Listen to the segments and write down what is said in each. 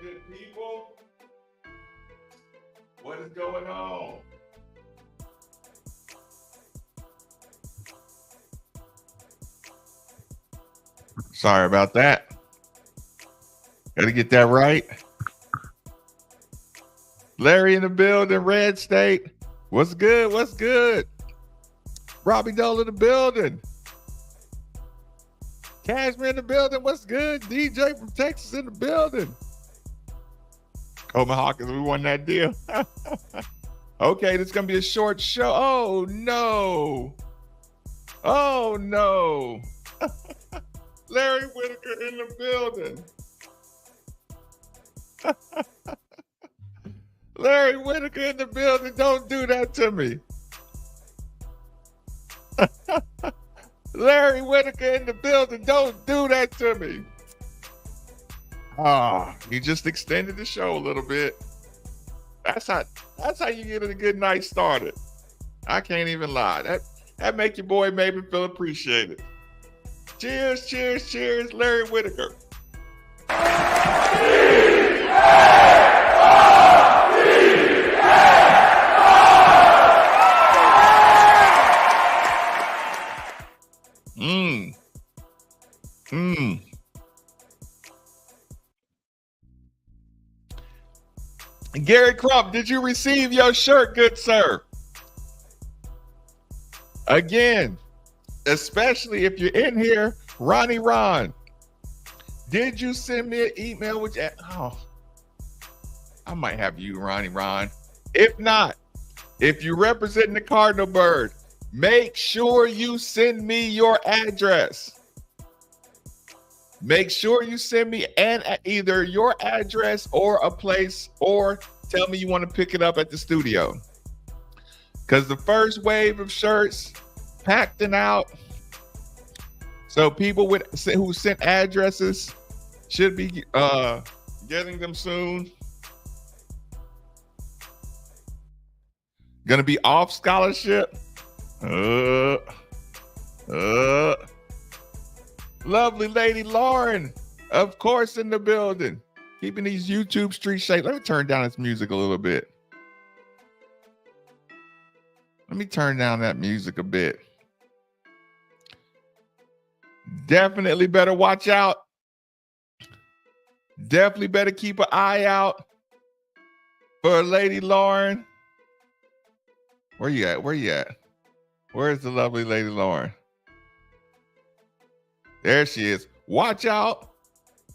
good people? What is going on? Sorry about that. Got to get that right. Larry in the building, Red State. What's good? What's good? Robbie Dole in the building. Cashmere in the building. What's good? DJ from Texas in the building. Coleman Hawkins, we won that deal. Okay, this is going to be a short show. Oh, no. Oh, no. Larry Whitaker in the building. Larry Whitaker in the building. Don't do that to me. Larry Whitaker in the building. Don't do that to me. You just extended the show a little bit. That's how you get a good night started. I can't even lie. That make your boy maybe feel appreciated. Cheers, cheers, cheers, Larry Whitaker. Gary Crump, did you receive your shirt, good sir? Again, especially if you're in here, Ronnie Ron, did you send me an email with that? Oh, I might have you, Ronnie Ron. If not, if you're representing the Cardinal Bird, make sure you send me your address. Make sure you send me either your address or a place, or tell me you want to pick it up at the studio. Because the first wave of shirts packed and out. So people who sent addresses should be getting them soon. Gonna be off scholarship. Lovely lady Lauren, of course, in the building. Keeping these YouTube streets safe. Let me turn down this music a little bit. Let me turn down that music a bit. Definitely better watch out. Definitely better keep an eye out for Lady Lauren. Where you at? Where you at? Where's the lovely Lady Lauren? There she is. Watch out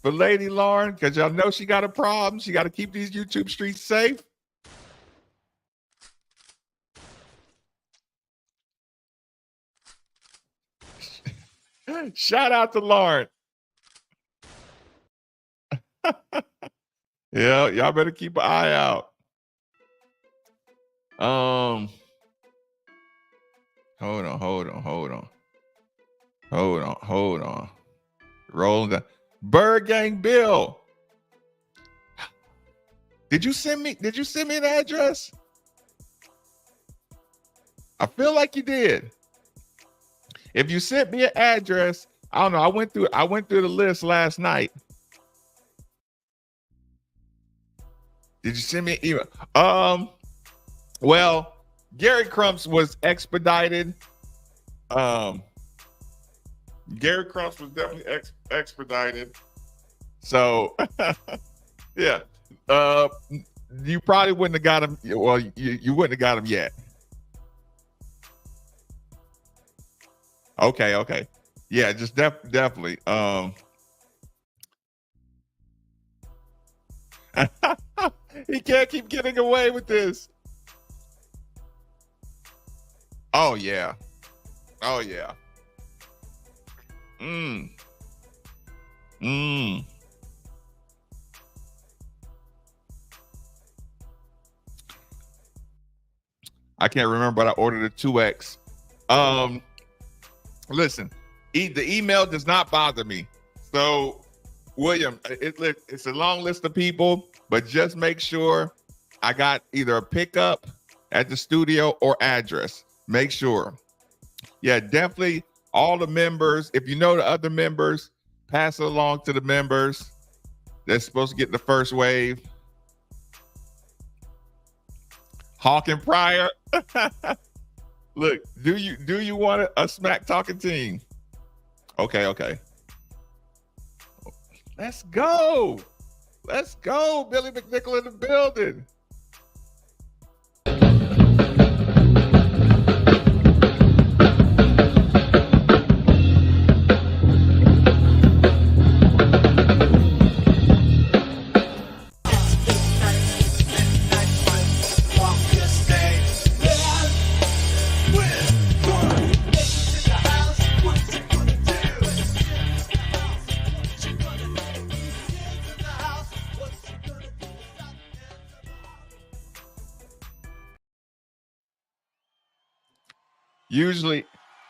for Lady Lauren, because y'all know she got a problem. She got to keep these YouTube streets safe. Shout out to Lauren. Yeah, y'all better keep an eye out. Hold on. Rolling down. Bird Gang Bill. Did you send me an address? I feel like you did. If you sent me an address, I don't know. I went through the list last night. Did you send me an email? Well, Gary Crumps was expedited. Gary Crumps was definitely expedited. So, yeah. You probably wouldn't have got him. Well, you wouldn't have got him yet. Okay. Yeah, just definitely. He can't keep getting away with this. Oh yeah. I can't remember, but I ordered a 2X. Listen, the email does not bother me. So, William, it's a long list of people, but just make sure I got either a pickup at the studio or address. Make sure. Yeah, definitely all the members. If you know the other members, pass it along to the members that's supposed to get the first wave. Hawkins Pryor. Look, do you want a smack talking team? Okay. Let's go. Billy McNichol in the building.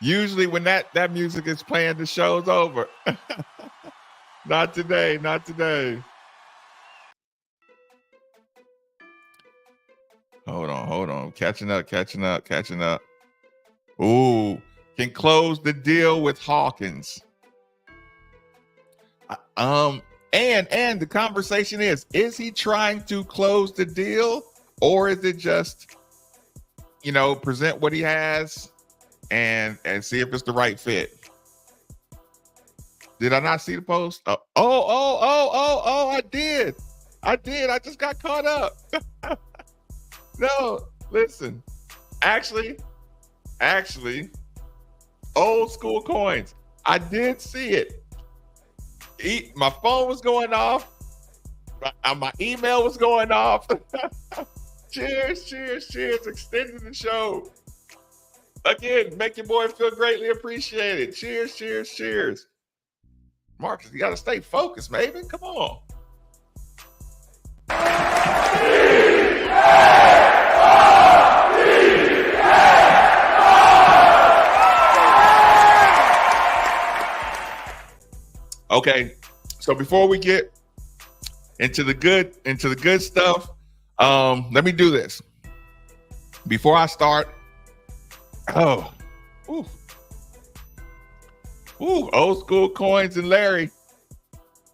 Usually when that music is playing, the show's over. Not today. Hold on. Catching up. Ooh, can close the deal with Hawkins. And the conversation is he trying to close the deal, or is it just, present what he has and see if it's the right fit? Did I not see the post? Oh, I did. I just got caught up. No, listen. Actually, old school coins. I did see it. My phone was going off. My email was going off. Cheers, cheers, cheers. Extending the show. Again, make your boy feel greatly appreciated. Cheers, cheers, cheers. Marcus, you got to stay focused, Maven. Come on. Okay, so before we get into the good stuff, let me do this before I start. Oh, ooh, old school coins and Larry.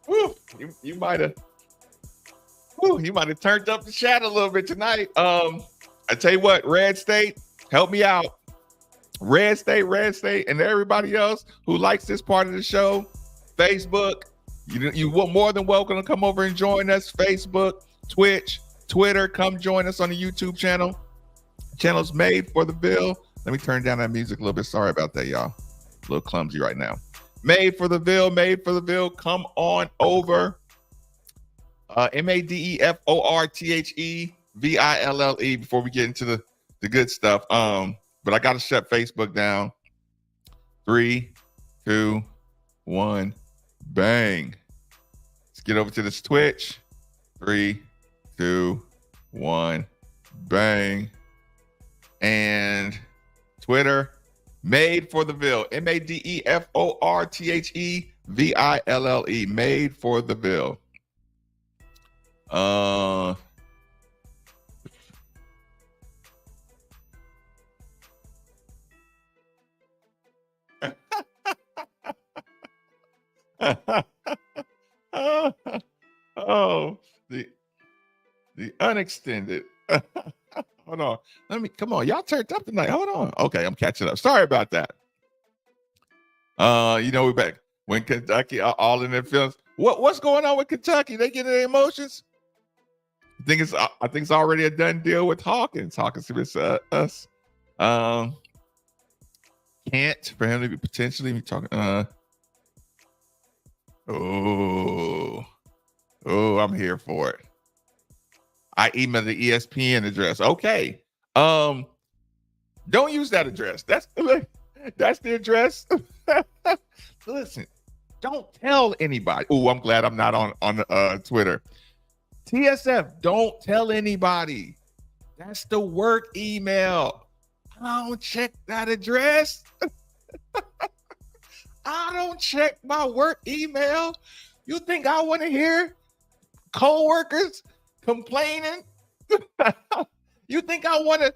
Ooh, you might have turned up the chat a little bit tonight. I tell you what, Red State, help me out. Red State, and everybody else who likes this part of the show, Facebook, you more than welcome to come over and join us. Facebook, Twitch, Twitter, come join us on the YouTube channel. Channel's Made for the Ville. Let me turn down that music a little bit. Sorry about that, y'all. A little clumsy right now. Made for the Ville. Come on over. MADEFORTHEVILLE before we get into the good stuff. But I got to shut Facebook down. 3, 2, 1, bang. Let's get over to this Twitch. 3, 2, 1, bang. And Twitter, Made for the Ville. MADEFORTHEVILLE. Made for the Ville. Oh, the unextended. Hold on. Come on. Y'all turned up tonight. Hold on. Okay, I'm catching up. Sorry about that. We're back. When Kentucky are all in their feelings. What's going on with Kentucky? They getting their emotions? I think it's already a done deal with Hawkins. Hawkins is us. Can't for him to be potentially be talking. I'm here for it. I emailed the ESPN address. Okay. Don't use that address. That's the address. Listen, don't tell anybody. Oh, I'm glad I'm not on Twitter. TSF, don't tell anybody. That's the work email. I don't check that address. I don't check my work email. You think I want to hear coworkers complaining? You think I want to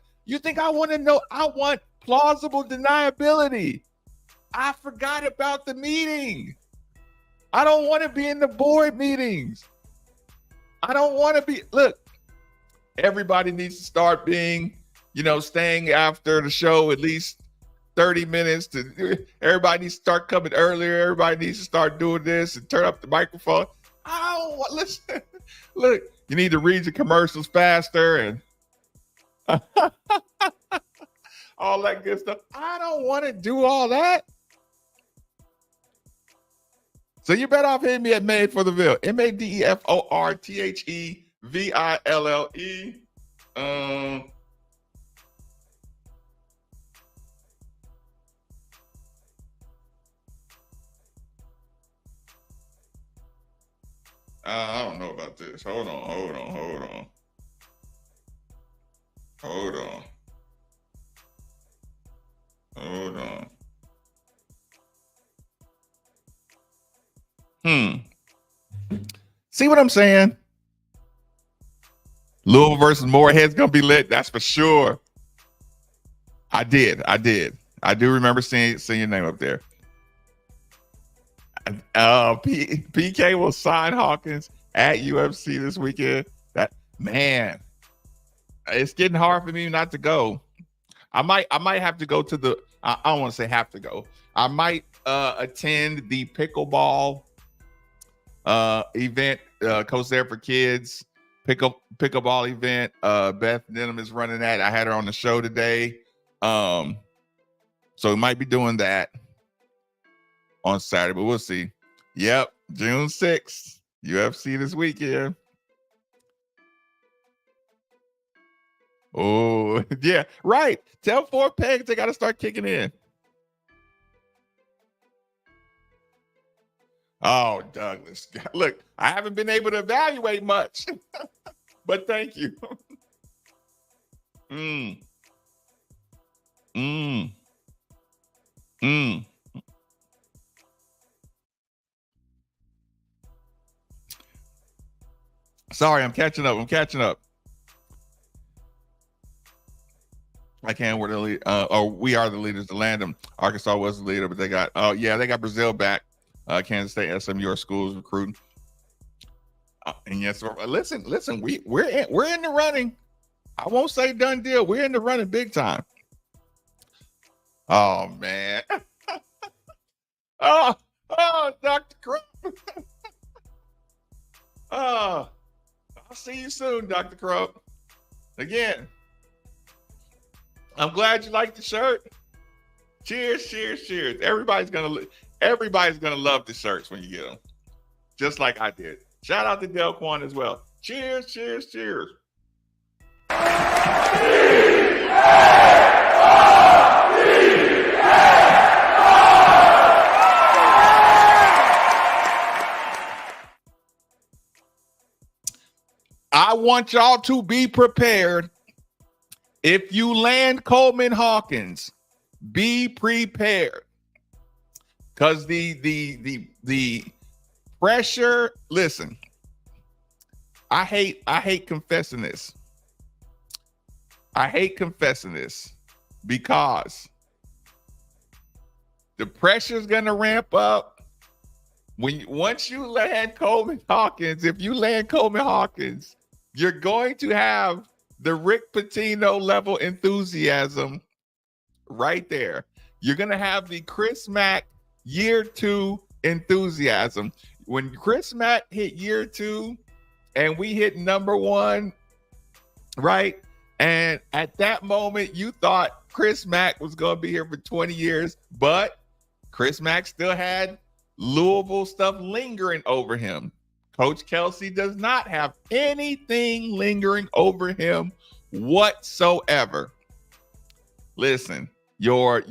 know? I want plausible deniability. I forgot about the meeting. I don't want to be in the board meetings. I don't want to be. Look, everybody needs to start being, staying after the show at least 30 minutes. Everybody needs to start coming earlier. Everybody needs to start doing this and turn up the microphone. I don't want. Listen, look, you need to read your commercials faster and all that good stuff. I don't want to do all that. So you better off hitting me at Made for the Ville. MADEFORTHEVILLE. I don't know about this. Hold on. See what I'm saying? Louisville versus Moorhead's gonna be lit. That's for sure. I did. I do remember seeing your name up there. PK will sign Hawkins at UFC this weekend. That man, it's getting hard for me not to go. I might have to go to the. I don't want to say have to go. I might attend the pickleball event. Coach there for kids pickleball event. Beth Denham is running that. I had her on the show today. So we might be doing that on Saturday, but we'll see. Yep, June 6th, UFC this weekend. Oh, yeah, right. Tell 4 pegs they got to start kicking in. Oh, Douglas. Look, I haven't been able to evaluate much, but thank you. Mm, mm, mm. Sorry, I'm catching up. I'm catching up. I can't. We're the lead. We are the leaders of the land. And Arkansas was the leader, but they got. Oh yeah, they got Brazil back. Kansas State, SMU schools recruiting. And yes, listen. We're in the running. I won't say done deal. We're in the running big time. Oh man. oh, Dr. Crump. Oh, I'll see you soon, Dr. Crump. Again, I'm glad you like the shirt. Cheers, cheers, cheers. Everybody's gonna love the shirts when you get them, just like I did. Shout out to Delquan as well. Cheers, cheers, cheers. I want y'all to be prepared. If you land Coleman Hawkins, be prepared. Because the pressure, listen, I hate confessing this. I hate confessing this because the pressure is gonna ramp up once you land Coleman Hawkins. If you land Coleman Hawkins, you're going to have the Rick Pitino level enthusiasm right there. You're gonna have the Chris Mack year 2 enthusiasm. When Chris Mack hit year 2 and we hit number 1, right? And at that moment, you thought Chris Mack was going to be here for 20 years, but Chris Mack still had Louisville stuff lingering over him. Coach Kelsey does not have anything lingering over him whatsoever. Listen, your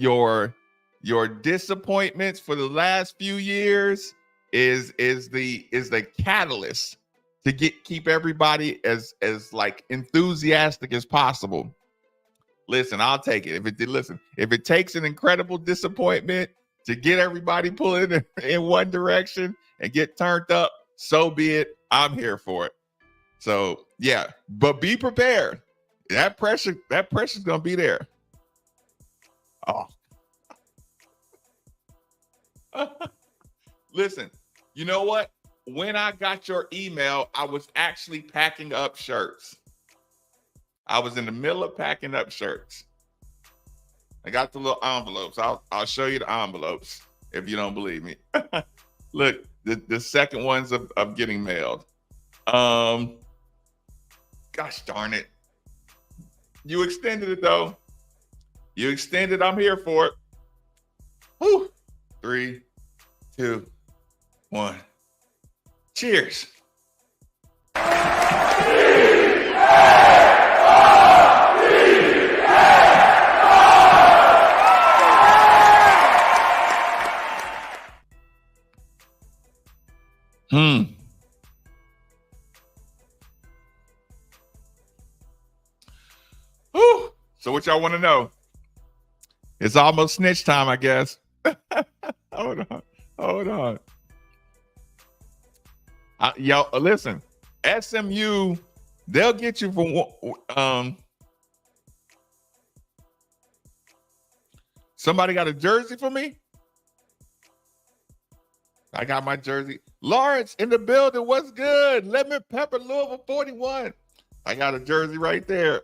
disappointments for the last few years is the catalyst to keep everybody as like enthusiastic as possible. Listen, I'll take it. If it takes an incredible disappointment to get everybody pulling in one direction and get turned up, so be it. I'm here for it. So yeah, but be prepared. That pressure's gonna be there. Oh. Listen, you know what? When I got your email, I was actually packing up shirts. I was in the middle of packing up shirts. I got the little envelopes. I'll show you the envelopes if you don't believe me. Look, the second ones of getting mailed. Gosh darn it. You extended it though. You extended. I'm here for it. Whew. 3, 2, 1. Cheers. Whew. So what y'all want to know? It's almost snitch time, I guess. Hold on. Yo, listen, SMU, they'll get you for somebody got a jersey for me? I got my jersey. Lawrence in the building. What's good? Lemon Pepper Louisville 41. I got a jersey right there.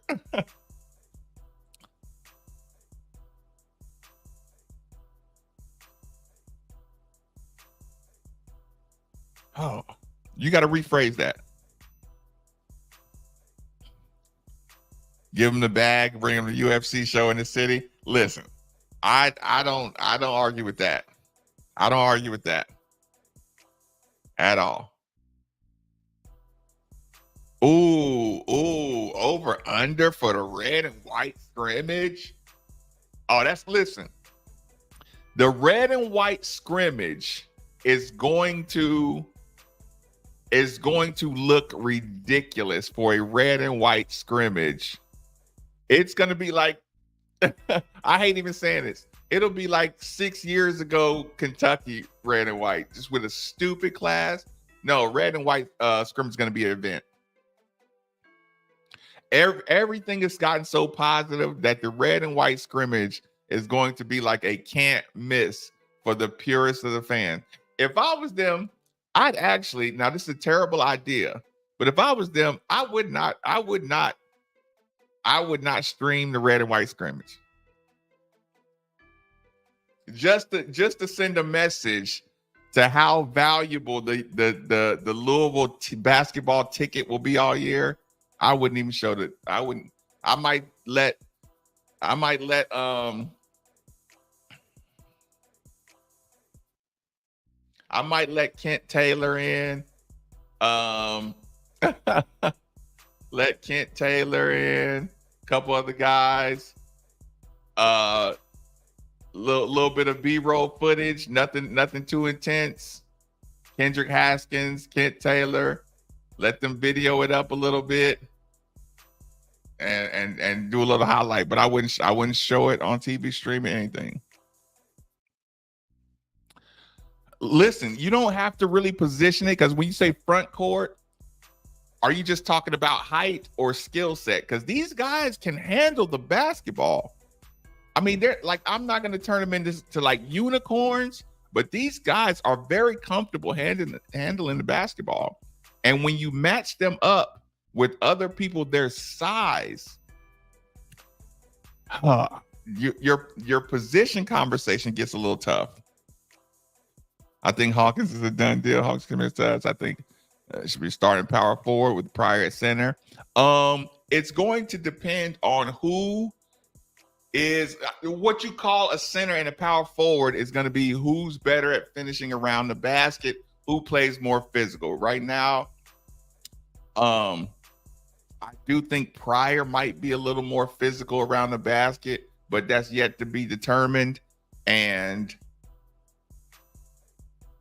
Oh, you got to rephrase that. Give them the bag, bring them to the UFC show in the city. Listen, I don't argue with that. I don't argue with that at all. Ooh, over under for the red and white scrimmage. Oh, listen. The red and white scrimmage is going to look ridiculous for a red and white scrimmage. It's going to be like, I hate even saying this. It'll be like 6 years ago, Kentucky red and white, just with a stupid class. No, red and white scrimmage is going to be an event. Everything has gotten so positive that the red and white scrimmage is going to be like a can't miss for the purest of the fans. If I was them, I'd actually, now this is a terrible idea, but if I was them, I would not stream the red and white scrimmage. Just to send a message to how valuable the Louisville basketball ticket will be all year. I wouldn't even show that. I might let Kent Taylor in. Let Kent Taylor in. A couple other guys. Little bit of B-roll footage. Nothing too intense. Kendrick Haskins, Kent Taylor. Let them video it up a little bit. And do a little highlight, but I wouldn't show it on TV streaming anything. Listen, you don't have to really position it, because when you say front court, are you just talking about height or skill set? Because these guys can handle the basketball. I mean, they're like, I'm not going to turn them into like unicorns, but these guys are very comfortable handling the basketball. And when you match them up with other people their size, your position conversation gets a little tough. I think Hawkins is a done deal. Hawkins commits to us. I think should be starting power forward with Pryor at center. It's going to depend on who is what you call a center and a power forward is going to be who's better at finishing around the basket, who plays more physical. Right now, I do think Pryor might be a little more physical around the basket, but that's yet to be determined. And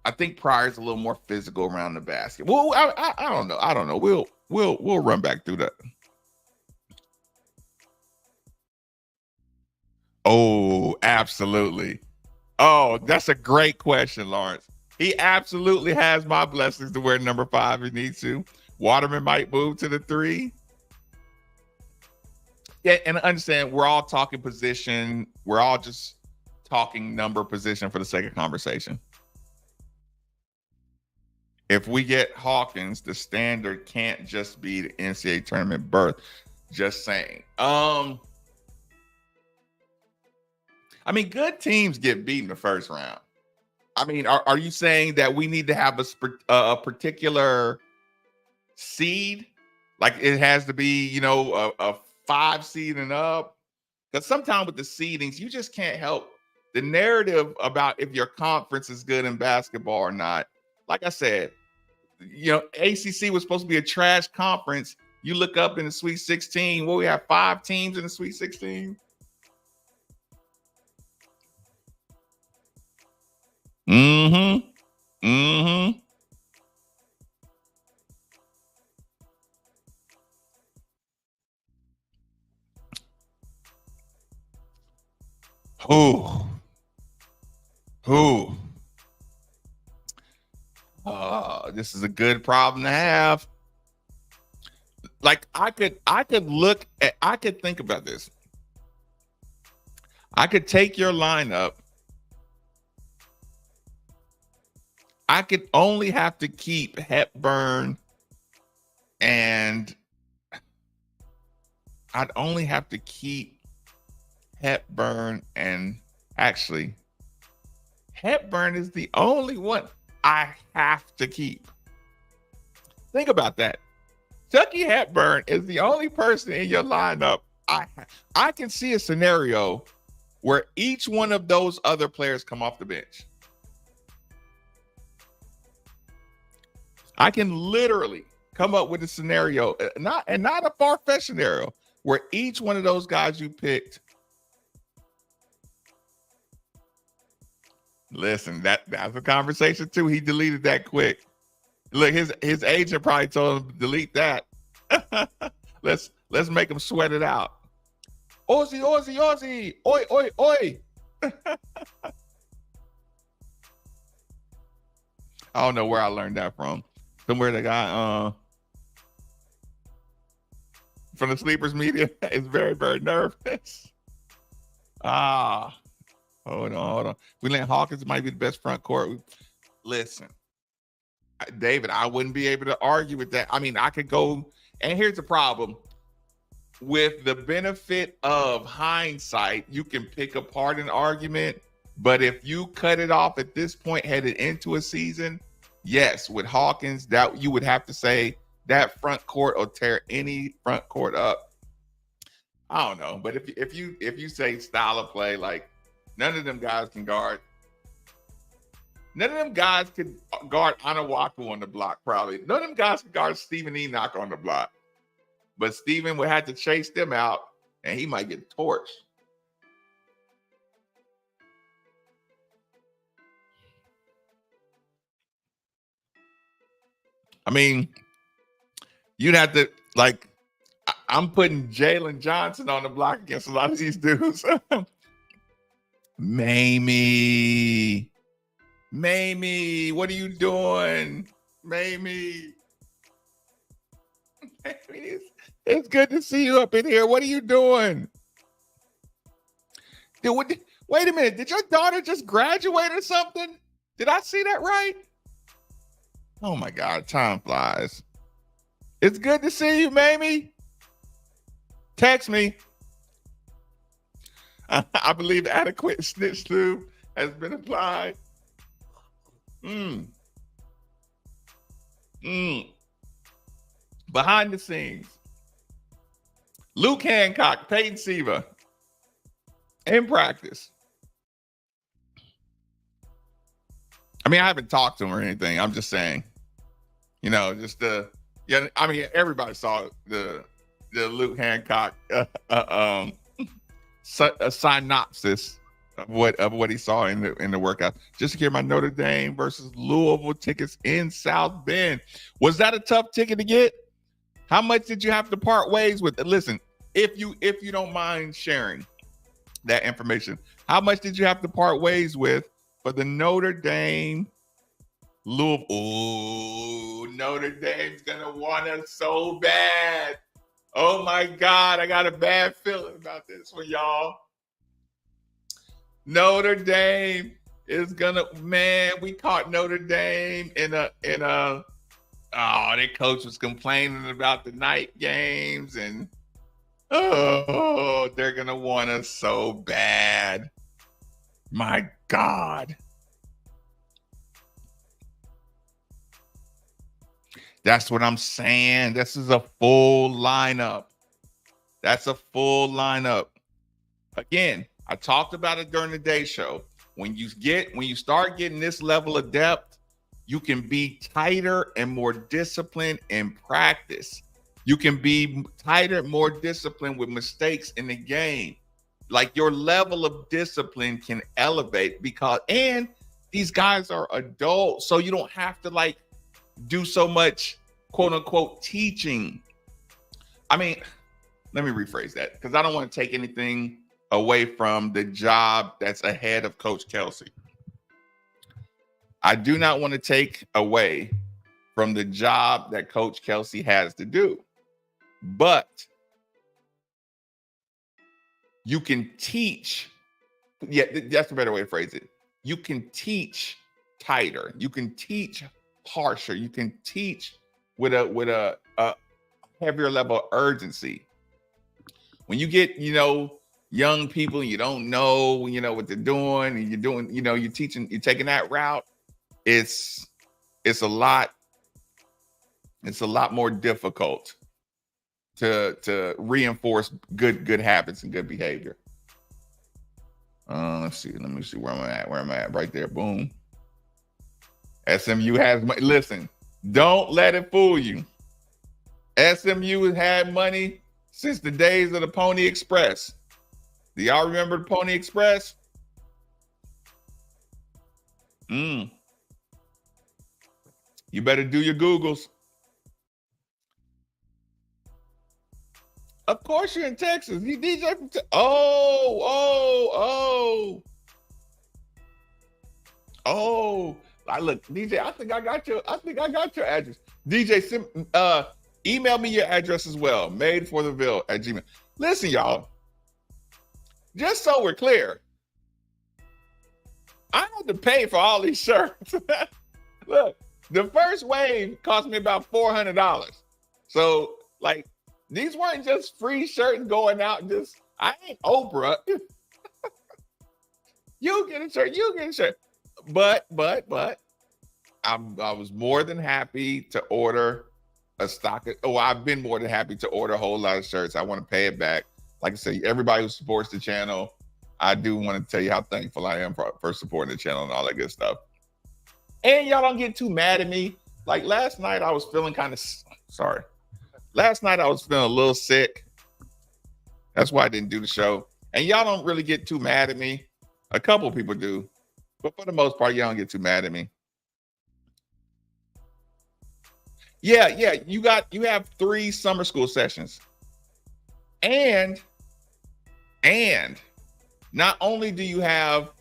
I think Pryor's a little more physical around the basket. Well, I don't know. I don't know. We'll run back through that. Oh, absolutely. Oh, that's a great question, Lawrence. He absolutely has my blessings to wear number 5 if he needs to. Waterman might move to the 3. Yeah, and understand we're all talking position. We're all just talking number position for the sake of conversation. If we get Hawkins, the standard can't just be the NCAA tournament berth. Just saying. I mean, good teams get beat in the first round. I mean, are you saying that we need to have a particular seed? Like it has to be, a 5 seed and up? Because sometimes with the seedings, you just can't help the narrative about if your conference is good in basketball or not. Like I said, ACC was supposed to be a trash conference. You look up in the Sweet 16. Well, we have 5 teams in the Sweet 16. Mm-hmm. Mm-hmm. This is a good problem to have. Like I could think about this. I could take your lineup. I could only have to keep Hepburn, and I'd only have to keep Hepburn, and actually, Hepburn is the only one I have to keep. Think about that. Chucky Hepburn is the only person in your lineup. I can see a scenario where each one of those other players come off the bench. I can literally Come up with a scenario, not a far-fetched scenario, where each one of those guys you picked. Listen, that's a conversation too. He deleted that quick. Look, his agent probably told him to delete that. let's make him sweat it out. Aussie, Aussie, Aussie, oi, oi, oi. I don't know where I learned that from. Somewhere the guy from the Sleepers media is very, very nervous. Hold on. We let Hawkins might be the best front court. Listen, David, I wouldn't be able to argue with that. I mean, I could go, and here's the problem. With the benefit of hindsight, you can pick apart an argument, but if you cut it off at this point headed into a season, yes, with Hawkins, that you would have to say that front court will tear any front court up. I don't know, but if you say style of play, like none of them guys can guard. None of them guys can guard Anawaku on the block, probably. None of them guys can guard Stephen Enoch on the block. But Stephen would have to chase them out, and he might get torched. I mean, you'd have to, like, I'm putting Jalen Johnson on the block against a lot of these dudes. Mamie, what are you doing? Mamie. It's good to see you up in here. What are you doing? Wait a minute. Did your daughter just graduate or something? Did I see that right? Oh my God, time flies. It's good to see you, Mamie. Text me. I believe adequate snitch slew has been applied. Behind the scenes, Luke Hancock, Peyton Siva, in practice. I mean, I haven't talked to him or anything. I'm just saying, just I mean, everybody saw the Luke Hancock a synopsis of what he saw in the workout. Just to get my Notre Dame versus Louisville tickets in South Bend. Was that a tough ticket to get? How much did you have to part ways with? Listen, if you don't mind sharing that information, how much did you have to part ways with for the Notre Dame Louisville? Oh, Notre Dame's gonna want us so bad. Oh my God, I got a bad feeling about this one, y'all. Notre Dame is gonna, man, we caught Notre Dame in a their coach was complaining about the night games, and they're gonna want us so bad. My God. That's what I'm saying. This is a full lineup. That's a full lineup. Again, I talked about it during the day show. When you start getting this level of depth, you can be tighter and more disciplined in practice. You can be tighter, more disciplined with mistakes in the game. Like your level of discipline can elevate and these guys are adults, so you don't have to do so much quote unquote teaching. I mean, let me rephrase that because I don't want to take anything away from the job that's ahead of Coach Kelsey. I do not want to take away from the job that Coach Kelsey has to do, but you can teach. Yeah, that's a better way to phrase it. You can teach tighter. You can teach harsher. You can teach with a heavier level of urgency. When you get, young people, you don't know, what they're doing, and you're doing, you're teaching, you're taking that route. It's a lot more difficult to reinforce good habits and good behavior. Let me see where I'm at right there. Boom. SMU has listen, don't let it fool you. SMU has had money since the days of the Pony Express. Do y'all remember the Pony Express? You better do your Googles. Of course you're in Texas. You DJ from Texas. Oh. Look, DJ, I think I got your address. DJ, email me your address as well. madefortheville@gmail. Listen, y'all. Just so we're clear, I had to pay for all these shirts. Look, the first wave cost me about $400. So, like, these weren't just free shirts going out. I ain't Oprah. You get a shirt. But I was more than happy to order a stock. I've been more than happy to order a whole lot of shirts. I want to pay it back. Like I say, everybody who supports the channel, I do want to tell you how thankful I am for supporting the channel and all that good stuff. And y'all don't get too mad at me. Like last night, I was feeling Last night, I was feeling a little sick. That's why I didn't do the show. And y'all don't really get too mad at me. A couple people do. But for the most part, y'all don't get too mad at me. Yeah. You have 3 summer school sessions. And not only do you have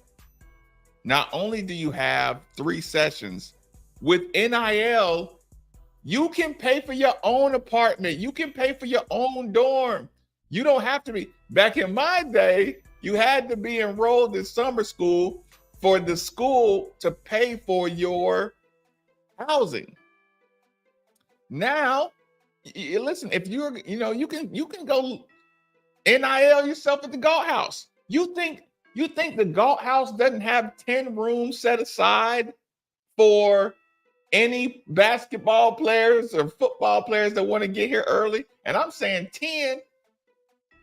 3 sessions, with NIL, you can pay for your own apartment. You can pay for your own dorm. You don't have to be. Back in my day, you had to be enrolled in summer school for the school to pay for your housing. Now, listen, if you can go NIL yourself at the Galt House. You think the Galt House doesn't have 10 rooms set aside for any basketball players or football players that want to get here early? And I'm saying 10.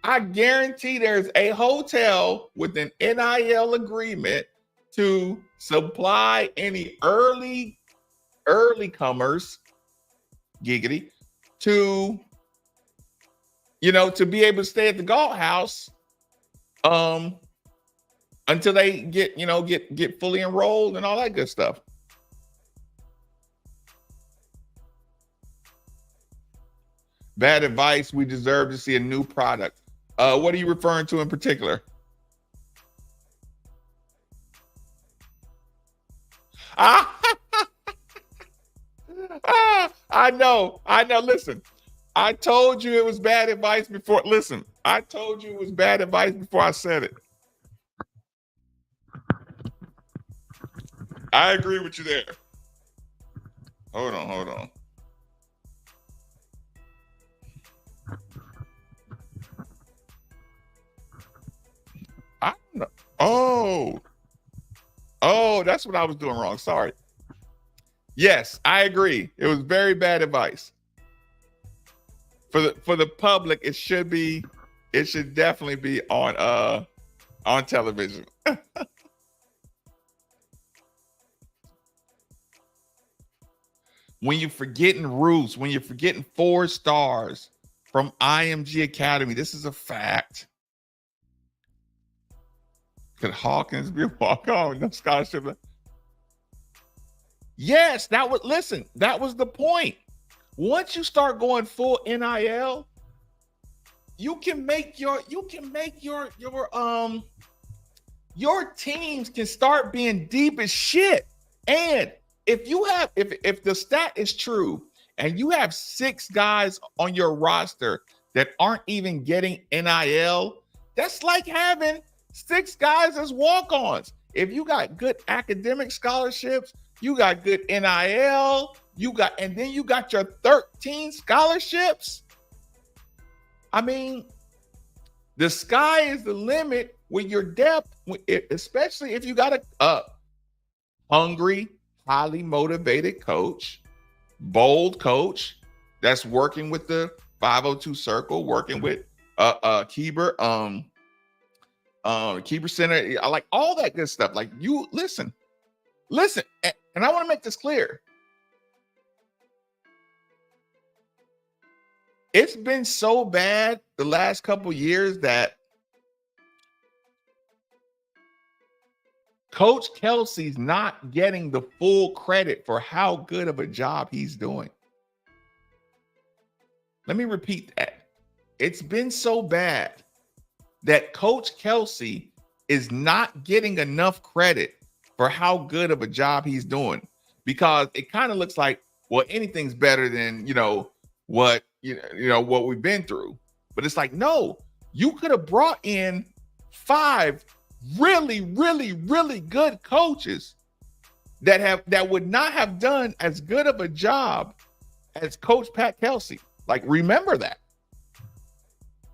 I guarantee there's a hotel with an NIL agreement to supply any early comers, giggity, to be able to stay at the Galt House until they get fully enrolled and all that good stuff. Bad advice. We deserve to see a new product. What are you referring to in particular? I know. Listen, I told you it was bad advice before. Listen, I told you it was bad advice before I said it. I agree with you there. Hold on. I don't know. Oh, that's what I was doing wrong. Sorry. Yes, I agree. It was very bad advice. For the public, it should definitely be on television. When you're forgetting roots, when you're forgetting 4 stars from IMG Academy, this is a fact. Could Hawkins be a walk-on? No scholarship. Yes, that was the point. Once you start going full NIL, your teams can start being deep as shit. And if the stat is true and you have 6 guys on your roster that aren't even getting NIL, that's like having 6 guys as walk-ons. If you got good academic scholarships, you got good NIL, and then you got your 13 scholarships. I mean, the sky is the limit with your depth, especially if you got a hungry, highly motivated coach, bold coach that's working with the 502 circle, working with Keeber, Keeper Center. I like all that good stuff. Like, you listen, and I want to make this clear. It's been so bad the last couple years that Coach Kelsey's not getting the full credit for how good of a job he's doing. Let me repeat that. It's been so bad that Coach Kelsey is not getting enough credit for how good of a job he's doing, because it kind of looks like, well, anything's better than, what what we've been through. But it's like, no, you could have brought in 5 really, really, really good coaches that would not have done as good of a job as Coach Pat Kelsey. Like, remember that.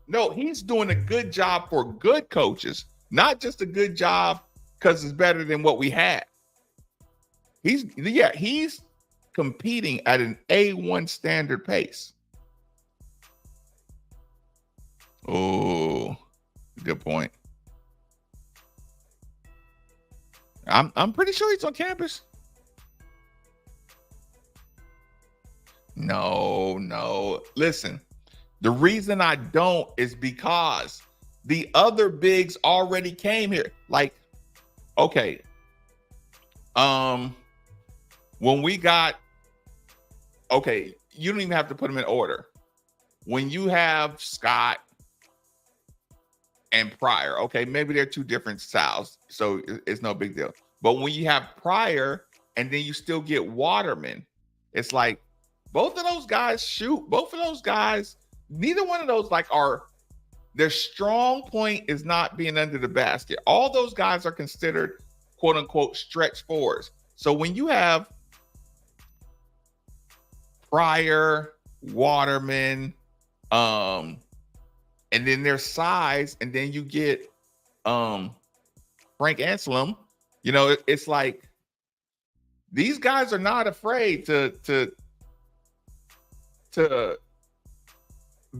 No, he's doing a good job for good coaches, not just a good job because it's better than what we had. He's competing at an A1 standard pace. Oh, good point. I'm pretty sure he's on campus. No. Listen, the reason I don't is because the other bigs already came here. Like, okay. When we got, okay, you don't even have to put them in order. When you have Scott and Pryor, okay, maybe they're 2 different styles, so it's no big deal. But when you have Pryor and then you still get Waterman, it's like both of those guys shoot. Both of those guys, neither one of those their strong point is not being under the basket. All those guys are considered quote unquote stretch fours. So when you have Pryor, Waterman, and then their size, and then you get Frank Anselm, it's like these guys are not afraid to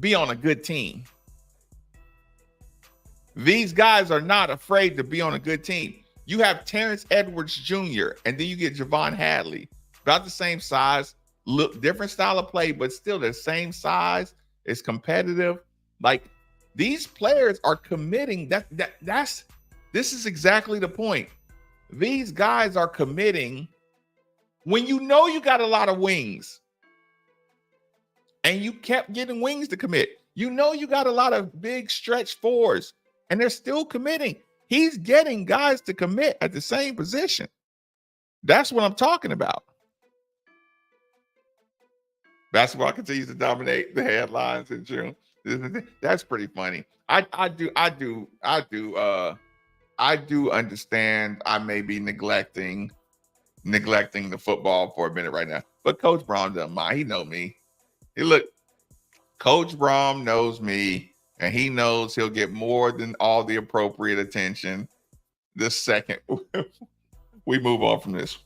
be on a good team. These guys are not afraid to be on a good team. You have Terrence Edwards Jr., and then you get Javon Hadley, about the same size, look, different style of play, but still the same size. It's competitive. Like, these players are committing. This is exactly the point. These guys are committing when you got a lot of wings, and you kept getting wings to commit. You got a lot of big stretch fours, and they're still committing. He's getting guys to commit at the same position. That's what I'm talking about. Basketball continues to dominate the headlines in June. That's pretty funny. I do understand I may be neglecting the football for a minute right now, but Coach Braun doesn't mind. He know me. Coach Braun knows me, and he knows he'll get more than all the appropriate attention the second we move on from this.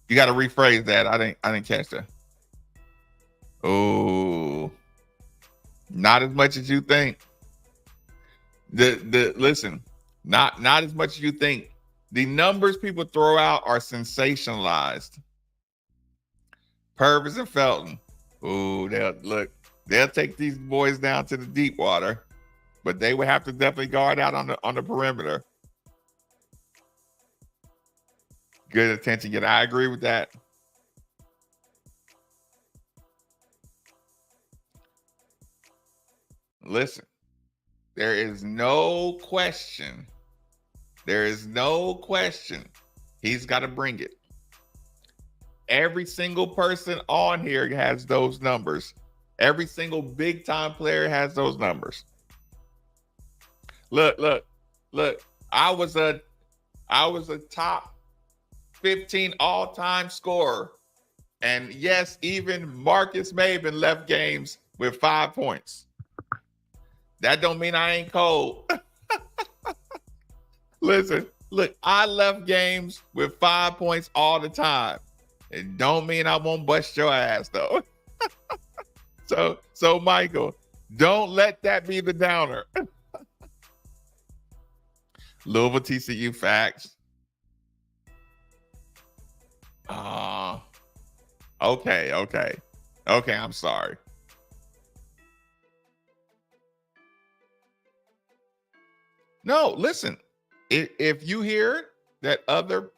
You got to rephrase that. I didn't catch that. Oh, not as much as you think. Listen, not as much as you think. The numbers people throw out are sensationalized. Purvis and Felton. Oh, they'll take these boys down to the deep water, but they would have to definitely guard out on the perimeter. Good attention. Yeah, I agree with that. Listen, there is no question. He's got to bring it. Every single person on here has those numbers. Every single big time player has those numbers. Look. I was a top 15 all-time scorer And yes, even Marcus Maven left games with 5 points. That don't mean I ain't cold. Listen, look, I left games with 5 points all the time. It don't mean I won't bust your ass though. So Michael, don't let that be the downer. Louisville TCU facts. Okay, I'm sorry. No, listen, if you hear that other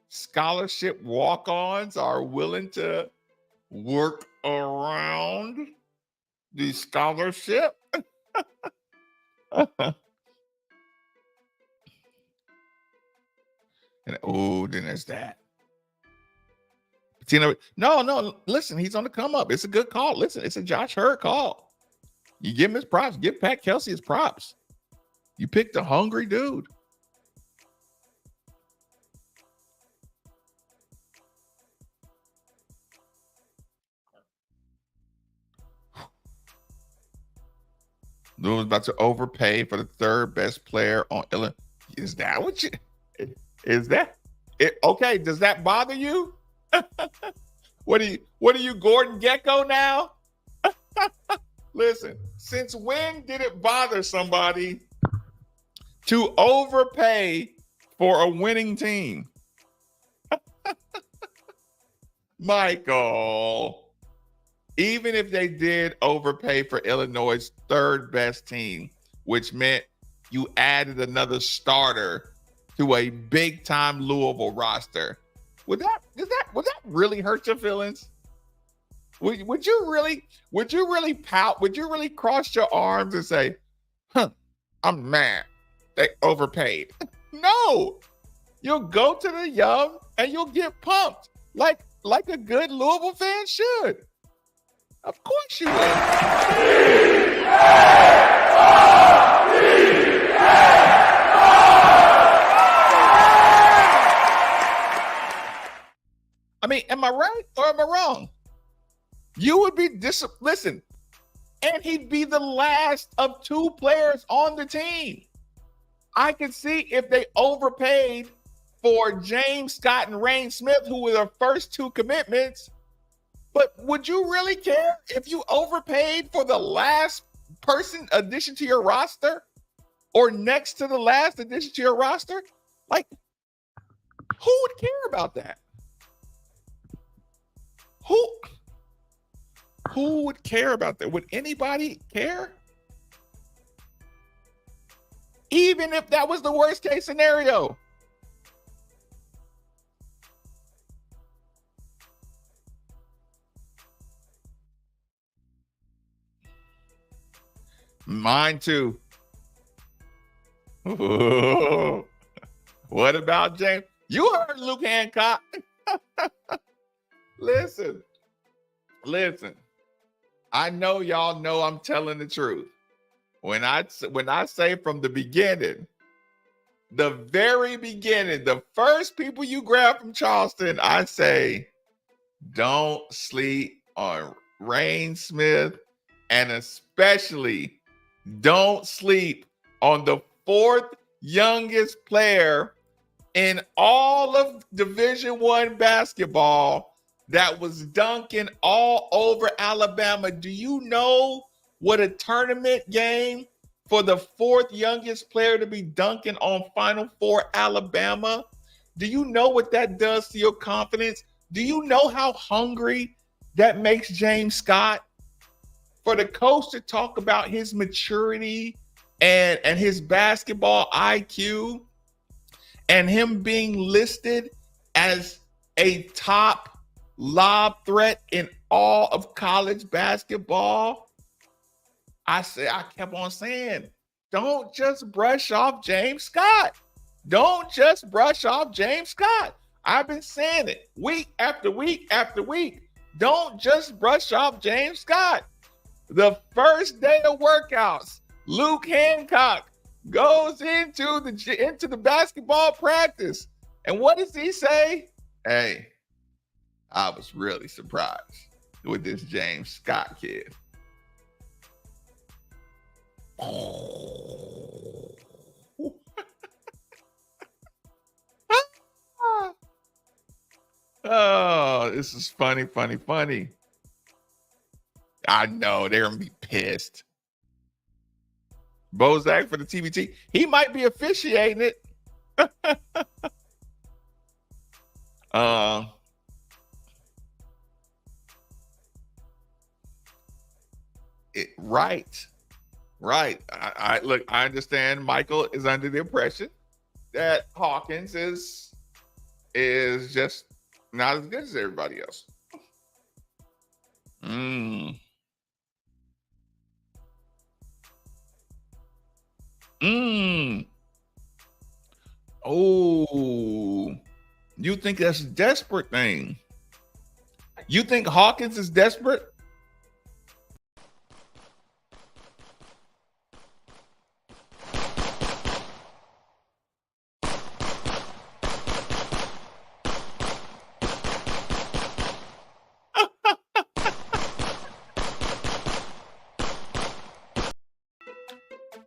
scholarship walk-ons are willing to work around the scholarship, and then there's that. No, listen, he's on the come up. It's a good call. Listen, it's a Josh Hurd call. You give him his props. Give Pat Kelsey his props. You picked a hungry dude. Louisville's about to overpay for the third best player on Illinois. Is that what you? Is that it? Okay, does that bother you? What are you, Gordon Gekko now? Listen, since when did it bother somebody to overpay for a winning team? Michael, even if they did overpay for Illinois' third best team, which meant you added another starter to a big time Louisville roster, would that really hurt your feelings? Would you really pout? Would you really cross your arms and say, I'm mad they overpaid? No, you'll go to the young and you'll get pumped like a good Louisville fan should. Of course you will. I mean, am I right or am I wrong? You would be listen, and he'd be the last of 2 players on the team. I could see if they overpaid for James Scott and Rain Smith, who were their first 2 commitments. But would you really care if you overpaid for the last person addition to your roster or next to the last addition to your roster? Like, who would care about that? Who would care about that? Would anybody care? Even if that was the worst case scenario. Mine too. Ooh. What about James? You heard Luke Hancock. Listen. I know y'all know I'm telling the truth. When I say from the beginning, the very beginning, the first people you grab from Charleston, I say, don't sleep on Rain Smith, and especially don't sleep on the 4th youngest player in all of Division I basketball that was dunking all over Alabama. Do you know what a tournament game for the 4th youngest player to be dunking on Final Four Alabama? Do you know what that does to your confidence? Do you know how hungry that makes James Scott? For the coach to talk about his maturity and his basketball IQ and him being listed as a top lob threat in all of college basketball, I kept on saying, don't just brush off James Scott. Don't just brush off James Scott. I've been saying it week after week after week. Don't just brush off James Scott. The first day of workouts, Luke Hancock goes into the basketball practice. And what does he say? Hey, I was really surprised with this James Scott kid. Oh, this is funny, funny, funny. I know they're gonna be pissed. Bozak for the TBT. He might be officiating it. Right. Right. I look, I understand Michael is under the impression that Hawkins is just not as good as everybody else. Mm. Mm. Oh, you think that's a desperate thing? You think Hawkins is desperate?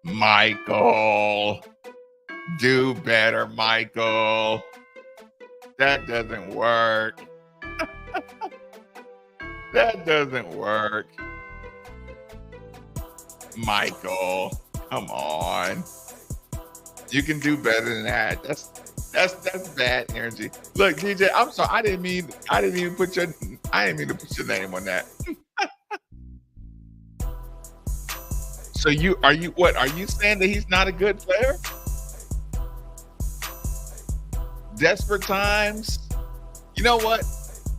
Michael, do better, Michael. That doesn't work. That doesn't work. Michael, come on. You can do better than that. That's bad energy. Look, DJ, I'm sorry. I didn't mean to put your name on that. So are you saying that he's not a good player? Desperate times. You know what?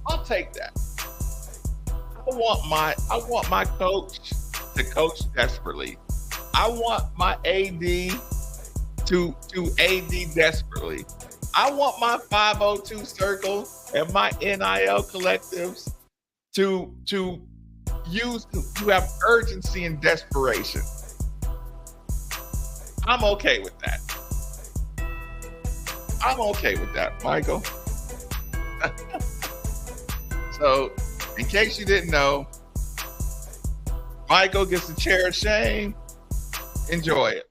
I'll take that. I want my coach to coach desperately. I want my AD to AD desperately. I want my 502 circle and my NIL collectives to have urgency and desperation. I'm okay with that. I'm okay with that, Michael. So, in case you didn't know, Michael gets a chair of shame. Enjoy it.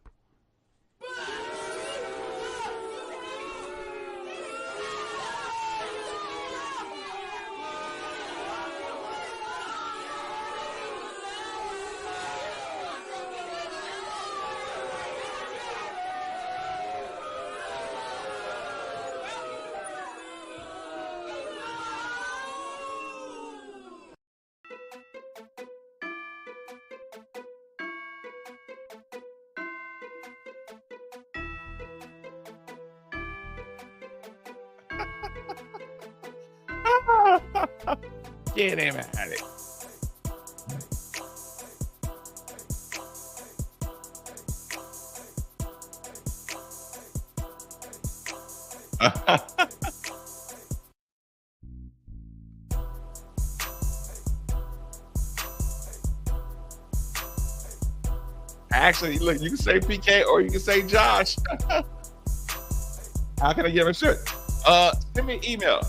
Get him at it. Actually, look, you can say PK or you can say Josh. How can I give a shit? Send me an email.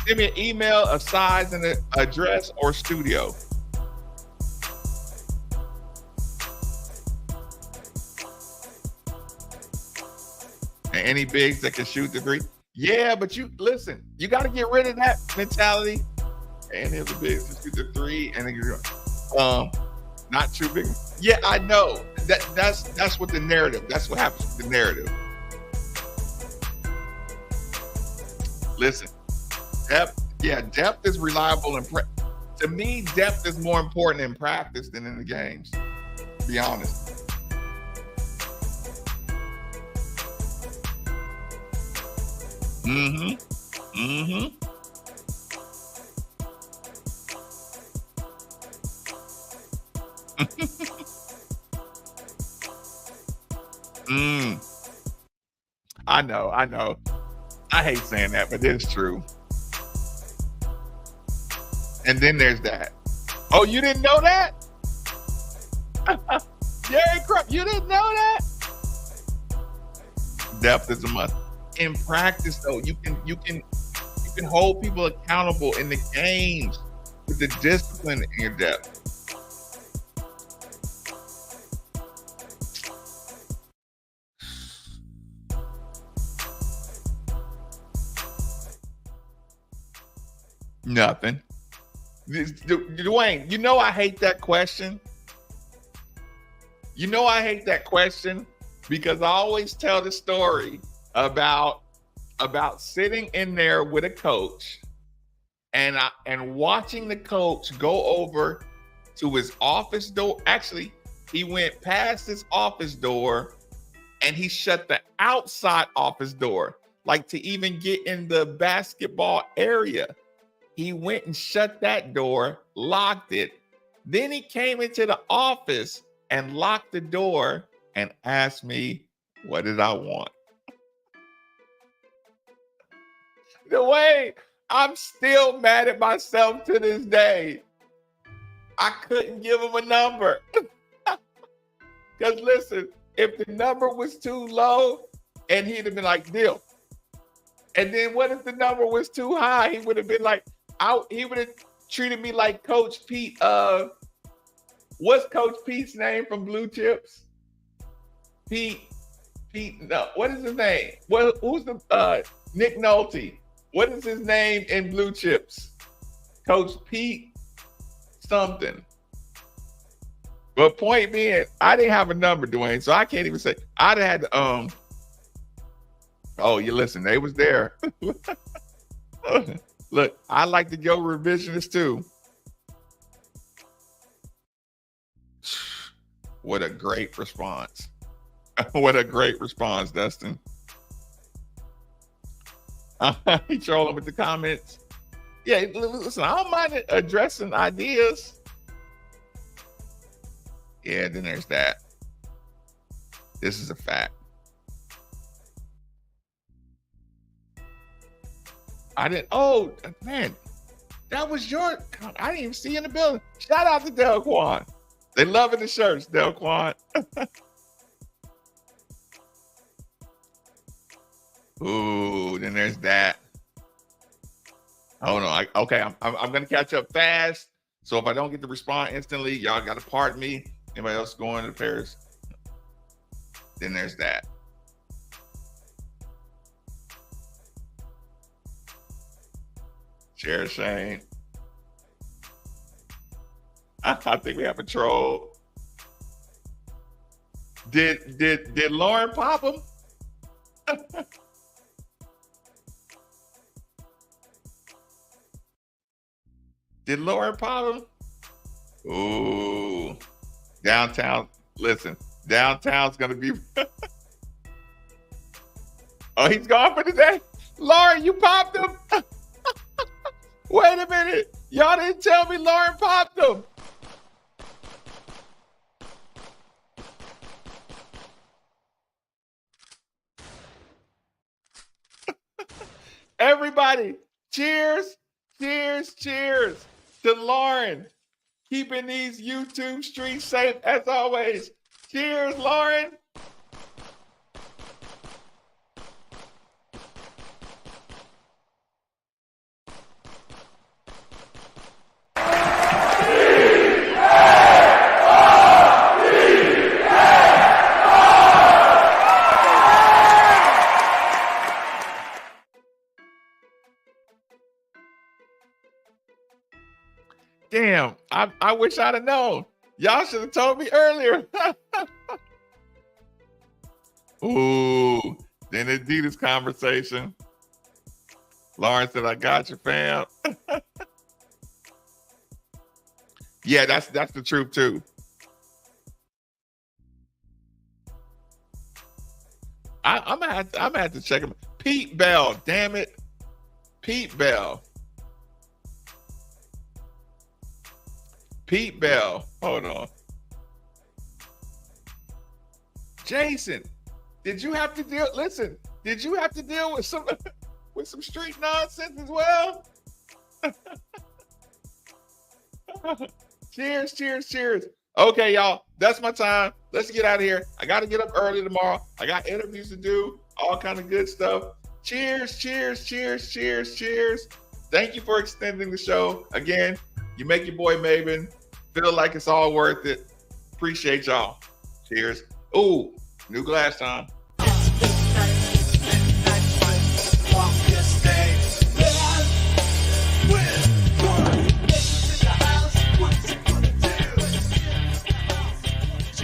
Send me an email, a size and an address or studio. And any bigs that can shoot the three. Yeah, but you listen, you got to get rid of that mentality. And if the bigs can shoot the three, and then you're not too big. Yeah, I know. That's what the narrative. That's what happens with the narrative. Listen, depth is reliable and to me, depth is more important in practice than in the games. To be honest. Mm-hmm. Mm-hmm. I know. I hate saying that, but it's true. And then there's that. Oh, you didn't know that? Jerry Crump, you didn't know that? Depth is a must. In practice, though, you can can hold people accountable in the games with the discipline in your depth. Nothing. Dwayne, you know I hate that question. You know I hate that question because I always tell the story about sitting in there with a coach and watching the coach go over to his office door. Actually, he went past his office door and he shut the outside office door, like to even get in the basketball area. He went and shut that door, locked it. Then he came into the office and locked the door and asked me, what did I want? The way I'm still mad at myself to this day. I couldn't give him a number. Because listen, if the number was too low, and he'd have been like, deal. And then what if the number was too high? He would have been like, he would have treated me like Coach Pete. What's Coach Pete's name from Blue Chips? Pete, no, what is his name? Who's the Nick Nolte? What is his name in Blue Chips? Coach Pete something. But point being, I didn't have a number, Dwayne, so I can't even say. I'd have had to, oh, you listen, they was there. Look, I like to go revisionist too. What a great response. What a great response, Dustin. He trolling with the comments. Yeah, listen, I don't mind addressing ideas. Yeah, then there's that. This is a fact. Oh, man, that was I didn't even see you in the building. Shout out to Delquan. They loving the shirts, Delquan. Ooh, then there's that. Hold on. Okay, I'm going to catch up fast. So if I don't get to respond instantly, y'all got to pardon me. Anybody else going to Paris? Then there's that. Share Shane. I think we have a troll. Did Lauren pop him? Did Lauren pop him? Ooh. Downtown, listen, downtown's gonna be. Oh, he's gone for today? Lauren, you popped him? Wait a minute. Y'all didn't tell me Lauren popped him. Everybody, cheers, cheers, cheers to Lauren. Keeping these YouTube streets safe as always. Cheers, Lauren. Damn, I wish I'd have known. Y'all should have told me earlier. Ooh, then Adidas conversation. Lauren said, I got you, fam. Yeah, that's the truth too. I'm gonna have to check him. Pete Bell, damn it. Pete Bell. Pete Bell. Hold on. Jason, did you have to deal with some street nonsense as well? Cheers, cheers, cheers. Okay, y'all, that's my time. Let's get out of here. I got to get up early tomorrow. I got interviews to do, all kind of good stuff. Cheers, cheers, cheers, cheers, cheers. Thank you for extending the show. Again, you make your boy Maven feel like it's all worth it. Appreciate y'all. Cheers. Ooh, new glass time.